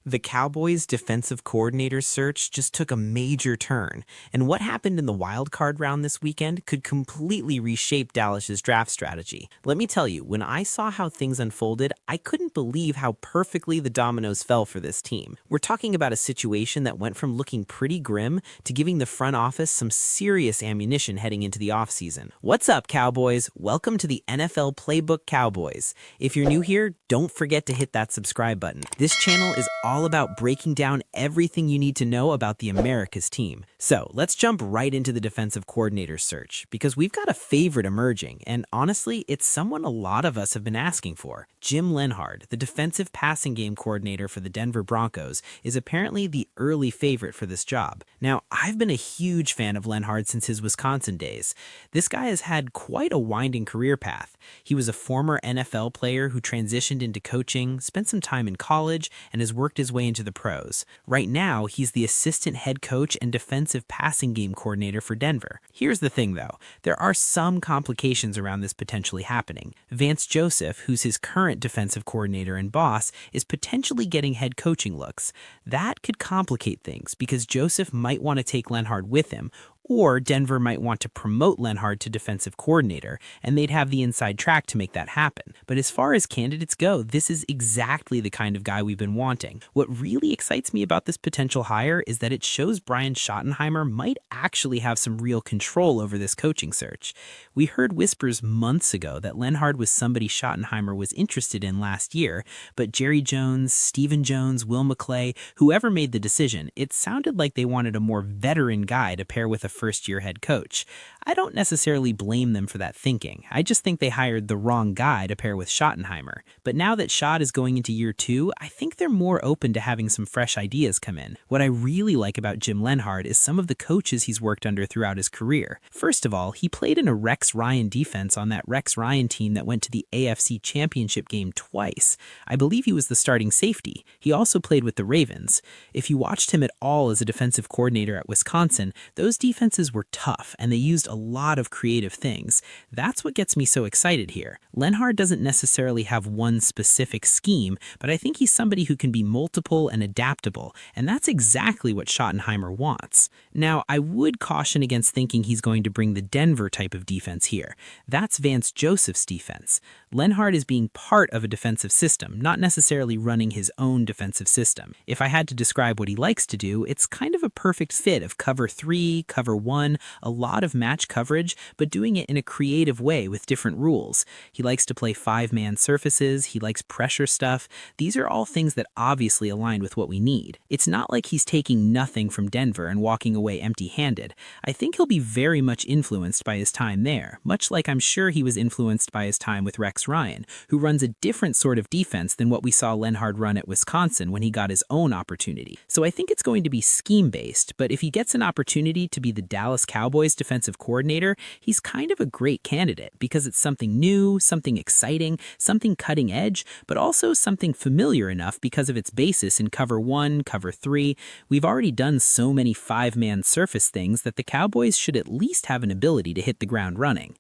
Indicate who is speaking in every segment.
Speaker 1: The Cowboys' defensive coordinator search just took a major turn, and what happened in the wild card round this weekend could completely reshape Dallas's draft strategy. Let me tell you, when I saw how things unfolded, I couldn't believe how perfectly the dominoes fell for this team. We're talking about a situation that went from looking pretty grim to giving the front office some serious ammunition heading into the offseason. What's up, Cowboys? Welcome to the NFL Playbook Cowboys. If you're new here, don't forget to hit that subscribe button. This channel is all about breaking down everything you need to know about the America's team. So let's jump right into the defensive coordinator search, because we've got a favorite emerging, and honestly, it's someone a lot of us have been asking for. Jim Leonard, the defensive passing game coordinator for the Denver Broncos, is apparently the early favorite for this job. Now, I've been a huge fan of Leonard since his Wisconsin days. This guy has had quite a winding career path. He was a former NFL player who transitioned into coaching, spent some time in college, and has worked his way into the pros. Right now, he's the assistant head coach and defensive passing game coordinator for Denver. Here's the thing though, there are some complications around this potentially happening. Vance Joseph, who's his current defensive coordinator and boss, is potentially getting head coaching looks. That could complicate things because Joseph might want to take Leonard with him, or Denver might want to promote Leonard to defensive coordinator, and they'd have the inside track to make that happen. But as far as candidates go, this is exactly the kind of guy we've been wanting. What really excites me about this potential hire is that it shows Brian Schottenheimer might actually have some real control over this coaching search. We heard whispers months ago that Leonard was somebody Schottenheimer was interested in last year, but Jerry Jones, Stephen Jones, Will McClay, whoever made the decision, it sounded like they wanted a more veteran guy to pair with a first-year head coach. I don't necessarily blame them for that thinking. I just think they hired the wrong guy to pair with Schottenheimer. But now that Schott is going into year 2, I think they're more open to having some fresh ideas come in. What I really like about Jim Leonard is some of the coaches he's worked under throughout his career. First of all, he played in a Rex Ryan defense on that Rex Ryan team that went to the AFC Championship game twice. I believe he was the starting safety. He also played with the Ravens. If you watched him at all as a defensive coordinator at Wisconsin, those defenses were tough and they used a lot of creative things. That's what gets me so excited here. Leonard doesn't necessarily have one specific scheme, but I think he's somebody who can be multiple and adaptable, and that's exactly what Schottenheimer wants. Now, I would caution against thinking he's going to bring the Denver type of defense here. That's Vance Joseph's defense. Leonard is being part of a defensive system, not necessarily running his own defensive system. If I had to describe what he likes to do, it's kind of a perfect fit of cover 3, cover 1, a lot of match coverage, but doing it in a creative way with different rules. He likes to play 5-man surfaces, he likes pressure stuff. These are all things that obviously align with what we need. It's not like he's taking nothing from Denver and walking away empty-handed. I think he'll be very much influenced by his time there, much like I'm sure he was influenced by his time with Rex Ryan, who runs a different sort of defense than what we saw Leonard run at Wisconsin when he got his own opportunity. So I think it's going to be scheme-based, but if he gets an opportunity to be the Dallas Cowboys defensive coordinator, he's kind of a great candidate because it's something new, something exciting, something cutting edge, but also something familiar enough because of its basis in cover 1, cover 3. We've already done so many 5-man surface things that the Cowboys should at least have an ability to hit the ground running.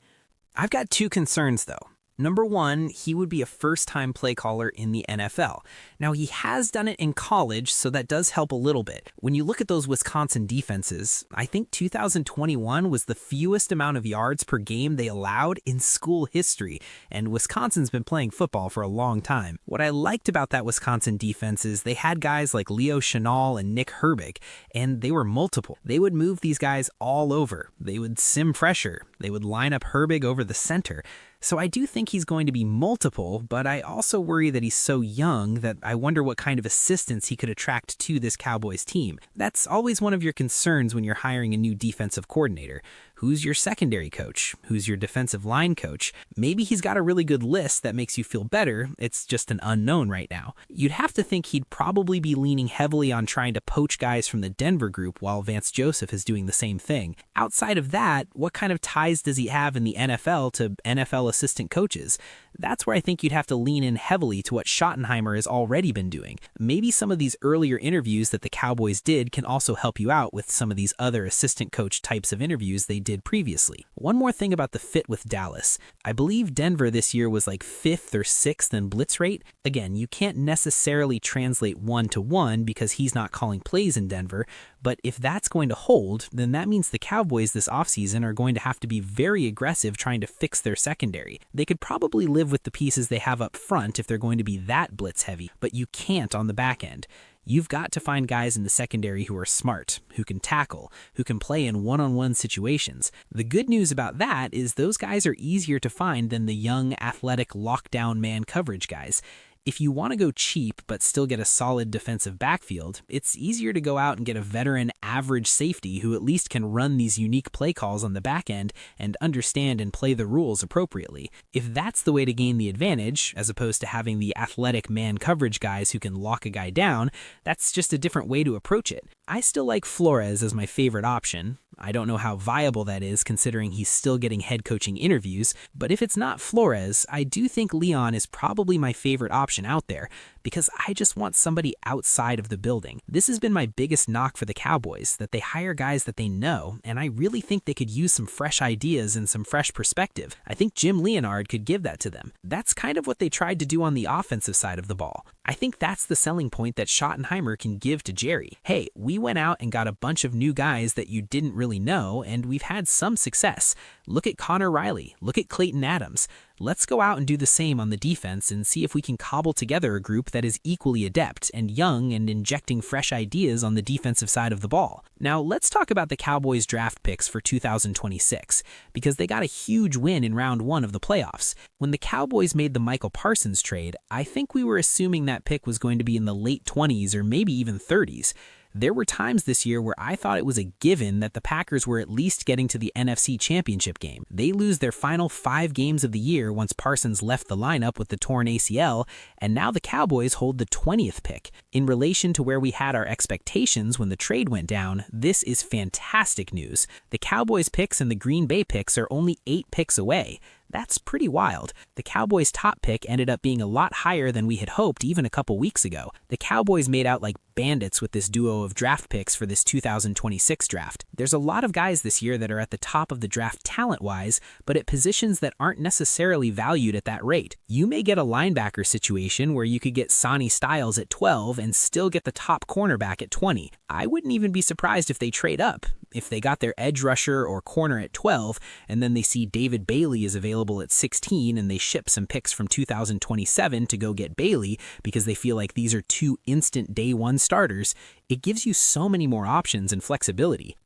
Speaker 1: I've got 2 concerns though. Number 1, he would be a first-time play caller in the NFL. Now, he has done it in college, so that does help a little bit. When you look at those Wisconsin defenses, I think 2021 was the fewest amount of yards per game they allowed in school history, and Wisconsin's been playing football for a long time. What I liked about that Wisconsin defense is they had guys like Leo Chenal and Nick Herbig, and they were multiple. They would move these guys all over. They would sim pressure. They would line up Herbig over the center. So I do think he's going to be multiple, but I also worry that he's so young that I wonder what kind of assistance he could attract to this Cowboys team. That's always one of your concerns when you're hiring a new defensive coordinator. Who's your secondary coach? Who's your defensive line coach? Maybe he's got a really good list that makes you feel better. It's just an unknown right now. You'd have to think he'd probably be leaning heavily on trying to poach guys from the Denver group while Vance Joseph is doing the same thing. Outside of that, what kind of ties does he have in the NFL to NFL assistant coaches? That's where I think you'd have to lean in heavily to what Schottenheimer has already been doing. Maybe some of these earlier interviews that the Cowboys did can also help you out with some of these other assistant coach types of interviews they did did previously. One more thing about the fit with Dallas. I believe Denver this year was like 5th or 6th in blitz rate. Again, you can't necessarily translate 1-to-1 because he's not calling plays in Denver, but if that's going to hold, then that means the Cowboys this offseason are going to have to be very aggressive trying to fix their secondary. They could probably live with the pieces they have up front if they're going to be that blitz heavy, but you can't on the back end. You've got to find guys in the secondary who are smart, who can tackle, who can play in one-on-one situations. The good news about that is those guys are easier to find than the young, athletic, lockdown man coverage guys. If you want to go cheap but still get a solid defensive backfield, it's easier to go out and get a veteran average safety who at least can run these unique play calls on the back end and understand and play the rules appropriately. If that's the way to gain the advantage, as opposed to having the athletic man coverage guys who can lock a guy down, that's just a different way to approach it. I still like Flores as my favorite option. I don't know how viable that is considering he's still getting head coaching interviews, but if it's not Flores, I do think Leon is probably my favorite option out there because I just want somebody outside of the building. This has been my biggest knock for the Cowboys, that they hire guys that they know, and I really think they could use some fresh ideas and some fresh perspective. I think Jim Leonard could give that to them. That's kind of what they tried to do on the offensive side of the ball. I think that's the selling point that Schottenheimer can give to Jerry. Hey, we went out and got a bunch of new guys that you didn't really know, and we've had some success. Look at Connor Riley. Look at Clayton Adams. Let's go out and do the same on the defense and see if we can cobble together a group that is equally adept and young and injecting fresh ideas on the defensive side of the ball. Now, let's talk about the Cowboys draft picks for 2026, because they got a huge win in round 1 of the playoffs. When the Cowboys made the Micah Parsons trade, I think we were assuming that pick was going to be in the late 20s or maybe even 30s. There were times this year where I thought it was a given that the Packers were at least getting to the NFC Championship game. They lose their final 5 games of the year once Parsons left the lineup with the torn ACL, and now the Cowboys hold the 20th pick. In relation to where we had our expectations when the trade went down, this is fantastic news. The Cowboys picks and the Green Bay picks are only 8 picks away. That's pretty wild. The Cowboys' top pick ended up being a lot higher than we had hoped even a couple weeks ago. The Cowboys made out like bandits with this duo of draft picks for this 2026 draft. There's a lot of guys this year that are at the top of the draft talent-wise, but at positions that aren't necessarily valued at that rate. You may get a linebacker situation where you could get Sonny Styles at 12 and still get the top cornerback at 20. I wouldn't even be surprised if they trade up. If they got their edge rusher or corner at 12, and then they see David Bailey is available at 16, and they ship some picks from 2027 to go get Bailey because they feel like these are 2 instant day 1 starters, it gives you so many more options and flexibility.